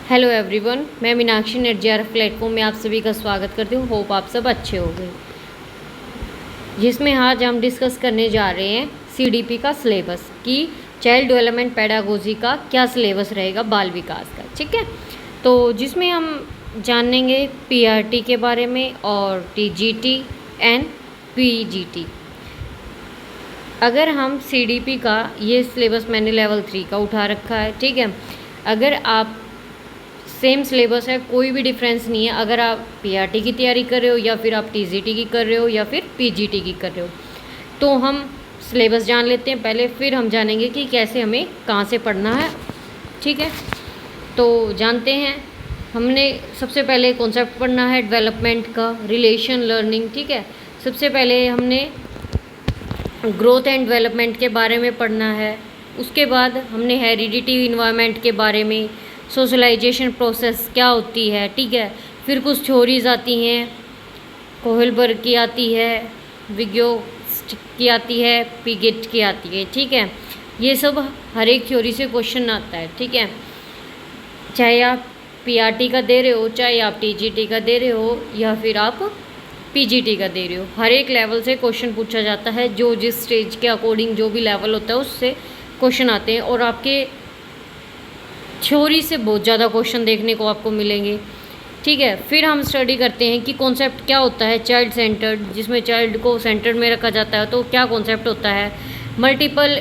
Hello everyone, मैं Meenakshi net JRF platform में आप सभी का स्वागत करती हूँ। होप आप सब अच्छे हो गए। जिसमें आज हम डिस्कस करने जा रहे हैं सीडीपी का सिलेबस कि चाइल्ड डेवलपमेंट पेडागोजी का क्या सिलेबस रहेगा बाल विकास का। ठीक है, तो जिसमें हम जानेंगे पीआरटी के बारे में और टीजीटी एंड पीजीटी। अगर हम सीडीपी का ये सिलेबस मैंने लेवल 3 का उठा रखा है। ठीक है, अगर आप सेम सिलेबस है, कोई भी डिफरेंस नहीं है। अगर आप पीआरटी की तैयारी कर रहे हो या फिर आप टीजीटी की कर रहे हो या फिर पीजीटी की कर रहे हो, तो हम सिलेबस जान लेते हैं पहले, फिर हम जानेंगे कि कैसे हमें कहाँ से पढ़ना है। ठीक है, तो जानते हैं। हमने सबसे पहले कॉन्सेप्ट पढ़ना है डेवलपमेंट का, रिलेशन लर्निंग। ठीक है, सबसे पहले हमने ग्रोथ एंड डेवलपमेंट के बारे में पढ़ना है। उसके बाद हमने हेरिडिटी इन्वायरमेंट के बारे में, सोशलाइजेशन प्रोसेस क्या होती है। ठीक है, फिर कुछ थ्योरीज आती हैं, कोहलबर्ग की आती है, विग्योस्टिक की आती है, पिगेट की आती है। ठीक है, ये सब हर एक थ्योरी से क्वेश्चन आता है। ठीक है, चाहे आप पीआरटी का दे रहे हो, चाहे आप टीजीटी का दे रहे हो या फिर आप पीजीटी का दे रहे हो, हर एक लेवल से क्वेश्चन पूछा जाता है। जो जिस स्टेज के अकॉर्डिंग जो भी लेवल होता है उससे क्वेश्चन आते हैं, और आपके थ्योरी से बहुत ज़्यादा क्वेश्चन देखने को आपको मिलेंगे। ठीक है, फिर हम स्टडी करते हैं कि कॉन्सेप्ट क्या होता है चाइल्ड सेंटर्ड, जिसमें चाइल्ड को सेंटर में रखा जाता है, तो क्या कॉन्सेप्ट होता है। मल्टीपल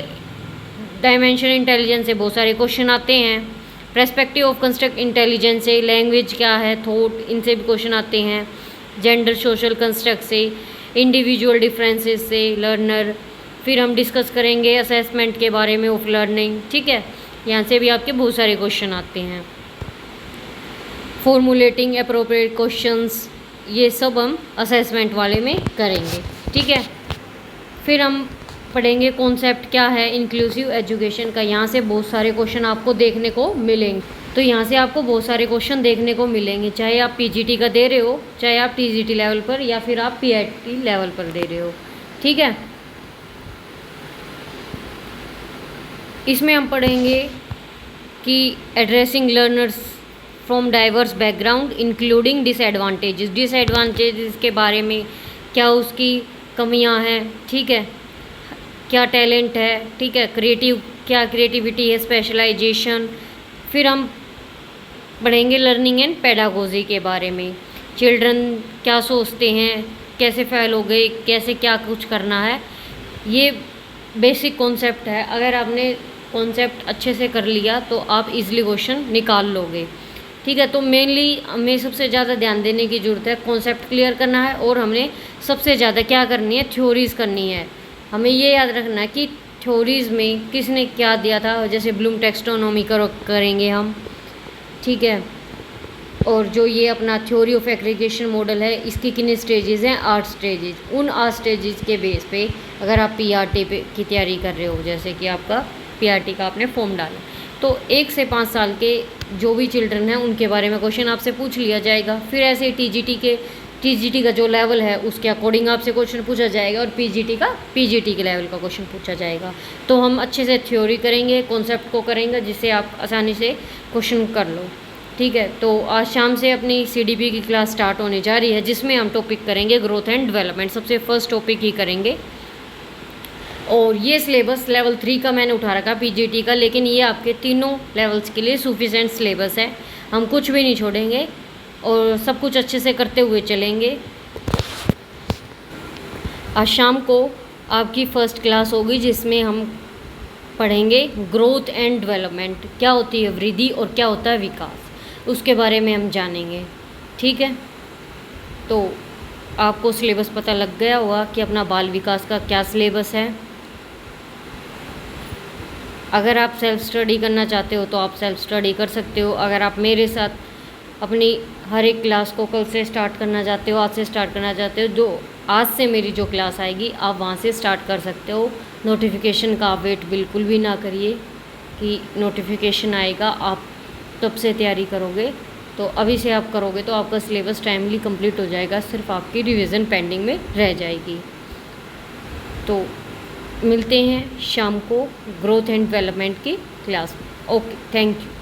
डायमेंशन इंटेलिजेंस से बहुत सारे क्वेश्चन आते हैं। पर्सपेक्टिव ऑफ कंस्ट्रक्ट इंटेलिजेंस से, लैंग्वेज क्या है, थॉट, इनसे भी क्वेश्चन आते हैं। जेंडर सोशल कंस्ट्रक्ट से, इंडिविजुअल डिफरेंसेस से, लर्नर। फिर हम डिस्कस करेंगे असेसमेंट के बारे में ऑफ लर्निंग। ठीक है, यहाँ से भी आपके बहुत सारे क्वेश्चन आते हैं। फॉर्मुलेटिंग अप्रोप्रिएट क्वेश्चंस, ये सब हम असेसमेंट वाले में करेंगे। ठीक है, फिर हम पढ़ेंगे कॉन्सेप्ट क्या है इंक्लूसिव एजुकेशन का। यहाँ से बहुत सारे क्वेश्चन आपको देखने को मिलेंगे। तो यहाँ से आपको बहुत सारे क्वेश्चन देखने को मिलेंगे, चाहे आप पीजीटी का दे रहे हो, चाहे आप टीजीटी लेवल पर या फिर आप पीआरटी लेवल पर दे रहे हो। ठीक है, इसमें हम पढ़ेंगे कि addressing learners from diverse background including disadvantages. Disadvantages के बारे में, क्या उसकी कमियां हैं। ठीक है, क्या टैलेंट है। ठीक है, क्या क्रिएटिविटी है, स्पेशलाइजेशन। फिर हम पढ़ेंगे लर्निंग एंड पेडागोजी के बारे में, चिल्ड्रन क्या सोचते हैं, कैसे फेल हो गए, कैसे क्या कुछ करना है। ये बेसिक कॉन्सेप्ट है। अगर आपने कॉन्सेप्ट अच्छे से कर लिया तो आप इजीली क्वेश्चन निकाल लोगे। ठीक है, तो मेनली हमें सबसे ज़्यादा ध्यान देने की ज़रूरत है, कॉन्सेप्ट क्लियर करना है, और हमने सबसे ज़्यादा क्या करनी है, थ्योरीज़ करनी है। हमें ये याद रखना है कि थ्योरीज़ में किसने क्या दिया था, जैसे ब्लूम टेक्सोनोमी करेंगे हम। ठीक है, और जो ये अपना थ्योरी ऑफ एग्रीगेशन मॉडल है, इसकी कितने स्टेजेस हैं, 8 स्टेजेस। उन 8 स्टेजेस के बेस पे अगर आप पीआरटी की तैयारी कर रहे हो, जैसे कि आपका पीआरटी का आपने फॉर्म डाला, तो 1 से 5 साल के जो भी चिल्ड्रन हैं उनके बारे में क्वेश्चन आपसे पूछ लिया जाएगा। फिर ऐसे टीजीटी का जो लेवल है उसके अकॉर्डिंग आपसे क्वेश्चन पूछा जाएगा, और पीजीटी के लेवल का क्वेश्चन पूछा जाएगा। तो हम अच्छे से थ्योरी करेंगे, कॉन्सेप्ट को करेंगे, जिससे आप आसानी से क्वेश्चन कर लो। ठीक है, तो आज शाम से अपनी सीडीपी की क्लास स्टार्ट होने जा रही है, जिसमें हम टॉपिक करेंगे ग्रोथ एंड डेवलपमेंट। सबसे फर्स्ट टॉपिक ही करेंगे, और ये सिलेबस लेवल 3 का मैंने उठा रखा पीजीटी का, लेकिन ये आपके तीनों लेवल्स के लिए सफिशिएंट सिलेबस है। हम कुछ भी नहीं छोड़ेंगे और सब कुछ अच्छे से करते हुए चलेंगे। आज शाम को आपकी फ़र्स्ट क्लास होगी, जिसमें हम पढ़ेंगे ग्रोथ एंड डेवलपमेंट, क्या होती है वृद्धि और क्या होता है विकास, उसके बारे में हम जानेंगे। ठीक है, तो आपको सिलेबस पता लग गया होगा कि अपना बाल विकास का क्या सिलेबस है। अगर आप सेल्फ स्टडी करना चाहते हो तो आप सेल्फ स्टडी कर सकते हो। अगर आप मेरे साथ अपनी हर एक क्लास को कल से स्टार्ट करना चाहते हो, आज से स्टार्ट करना चाहते हो, जो आज से मेरी जो क्लास आएगी आप वहाँ से स्टार्ट कर सकते हो। नोटिफिकेशन का आप वेट बिल्कुल भी ना करिए कि नोटिफिकेशन आएगा आप तब से तैयारी करोगे, तो अभी से आप करोगे तो आपका सिलेबस टाइमली कंप्लीट हो जाएगा, सिर्फ आपकी रिवीजन पेंडिंग में रह जाएगी। तो मिलते हैं शाम को ग्रोथ एंड डेवलपमेंट की क्लास में। Okay, thank you.